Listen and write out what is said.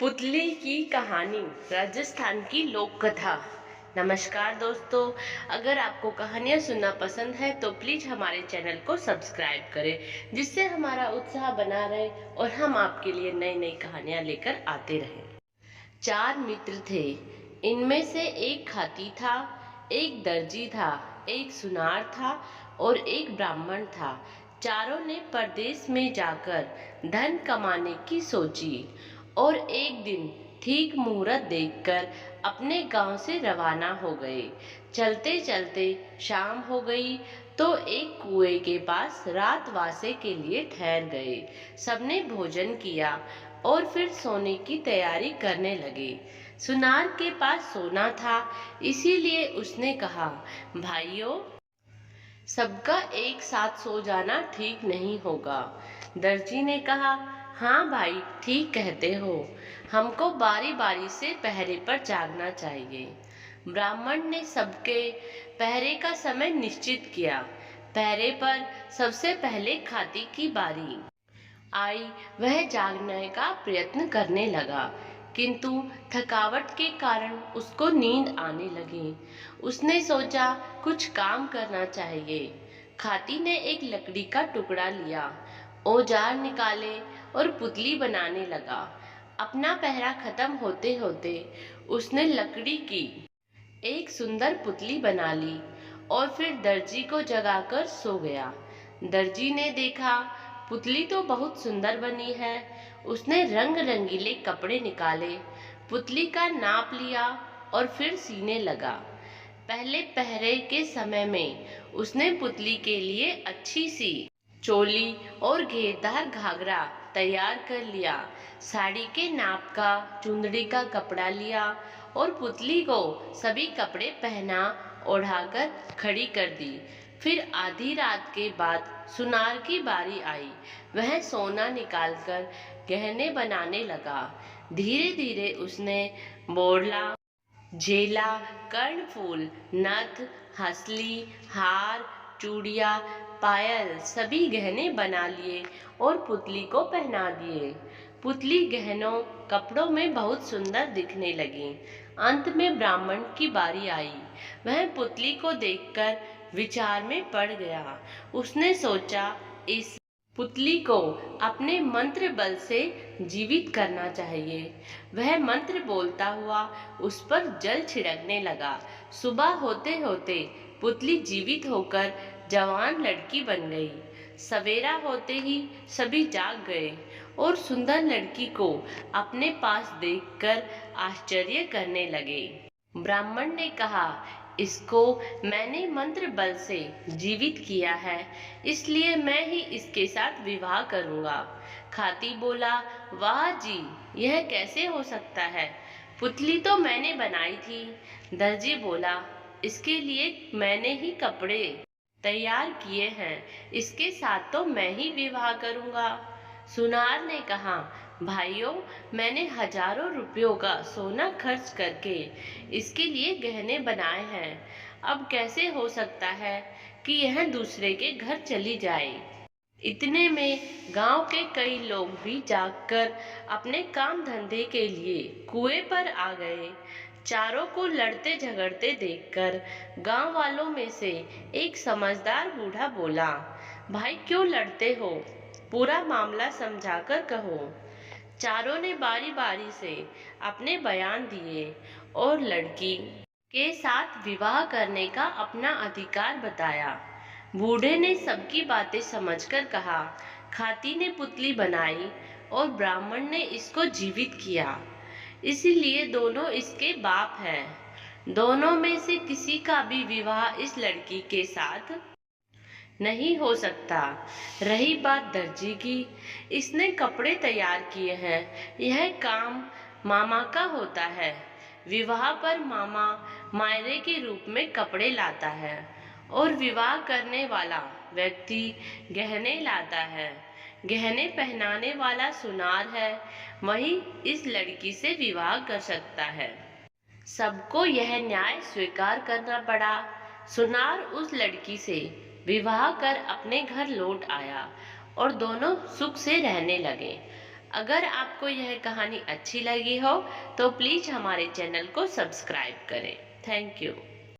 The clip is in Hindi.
पुतली की कहानी, राजस्थान की लोक कथा। नमस्कार दोस्तों, अगर आपको कहानियाँ सुनना पसंद है तो प्लीज हमारे चैनल को सब्सक्राइब करें, जिससे हमारा उत्साह बना रहे और हम आपके लिए नई नई कहानियाँ लेकर आते रहें। चार मित्र थे। इनमें से एक खाती था, एक दर्जी था, एक सुनार था और एक ब्राह्मण था। चारों ने परदेश में जाकर धन कमाने की सोची और एक दिन ठीक मुहूर्त देखकर अपने गांव से रवाना हो गए। चलते चलते शाम हो गई तो एक कुएं के पास रात वासे के लिए ठहर गए। सबने भोजन किया और फिर सोने की तैयारी करने लगे। सुनार के पास सोना था, इसीलिए उसने कहा, भाइयों, सबका एक साथ सो जाना ठीक नहीं होगा। दर्जी ने कहा, हाँ भाई, ठीक कहते हो, हमको बारी बारी से पहरे पर जागना चाहिए। ब्राह्मण ने सबके पहरे का समय निश्चित किया। पहरे पर सबसे पहले खाती की बारी आई। वह जागने का प्रयत्न करने लगा, किंतु थकावट के कारण उसको नींद आने लगी। उसने सोचा कुछ काम करना चाहिए। खाती ने एक लकड़ी का टुकड़ा लिया, औजार निकाले और पुतली बनाने लगा। अपना पहरा खत्म होते होते उसने लकड़ी की एक सुंदर पुतली बना ली और फिर दर्जी को जगाकर सो गया। दर्जी ने देखा पुतली तो बहुत सुंदर बनी है। उसने रंग रंगीले कपड़े निकाले, पुतली का नाप लिया और फिर सीने लगा। पहले पहरे के समय में उसने पुतली के लिए अच्छी सी चोली और घेरदार घाघरा तैयार कर लिया। साड़ी के नाप का चुंदड़ी का कपड़ा लिया और पुतली को सभी कपड़े पहना ओढ़ाकर खड़ी कर दी। फिर आधी रात के बाद सुनार की बारी आई। वह सोना निकालकर गहने बनाने लगा। धीरे धीरे उसने बोरला, झेला, कर्णफूल, नथ, हंसली, हार, चूड़ियाँ, पायल सभी गहने बना लिए और पुतली को पहना दिए। पुतली गहनों कपड़ों में बहुत सुंदर दिखने लगी। अंत में ब्राह्मण की बारी आई। वह पुतली को देखकर विचार में पड़ गया। उसने सोचा, इस पुतली को अपने मंत्र बल से जीवित करना चाहिए। वह मंत्र बोलता हुआ उस पर जल छिड़कने लगा। सुबह होते होते पुतली जीवित होकर जवान लड़की बन गई। सवेरा होते ही सभी जाग गए और सुंदर लड़की को अपने पास देखकर आश्चर्य करने लगे। ब्राह्मण ने कहा, इसको मैंने मंत्र बल से जीवित किया है, इसलिए मैं ही इसके साथ विवाह करूंगा। खाती बोला, वाह जी, यह कैसे हो सकता है? पुतली तो मैंने बनाई थी। दर्जी बोला, इसके लिए मैंने ही कपड़े तैयार किए हैं, इसके साथ तो मैं ही विवाह करूंगा। सुनार ने कहा, भाइयों, मैंने हजारों रुपयों का सोना खर्च करके इसके लिए गहने बनाए हैं। अब कैसे हो सकता है कि यह दूसरे के घर चली जाए? इतने में गांव के कई लोग भी जागकर अपने काम धंधे के लिए कुएं पर आ गए। चारों को लड़ते झगड़ते देखकर गांव वालों में से एक समझदार बूढ़ा बोला, भाई क्यों लड़ते हो? पूरा मामला समझाकर कहो। चारों ने बारी बारी से अपने बयान दिए और लड़की के साथ विवाह करने का अपना अधिकार बताया। बूढ़े ने सबकी बातें समझकर कहा, खाती ने पुतली बनाई और ब्राह्मण ने इसको जीवित किया, इसीलिए दोनों इसके बाप हैं। दोनों में से किसी का भी विवाह इस लड़की के साथ नहीं हो सकता। रही बात दर्जी की, इसने कपड़े तैयार किए हैं। यह काम मामा का होता है। विवाह पर मामा मायरे के रूप में कपड़े लाता है और विवाह करने वाला व्यक्ति गहने लाता है। गहने पहनाने वाला सुनार है, वही इस लड़की से विवाह कर सकता है। सबको यह न्याय स्वीकार करना पड़ा। सुनार उस लड़की से विवाह कर अपने घर लौट आया और दोनों सुख से रहने लगे। अगर आपको यह कहानी अच्छी लगी हो तो प्लीज़ हमारे चैनल को सब्सक्राइब करें। Thank you.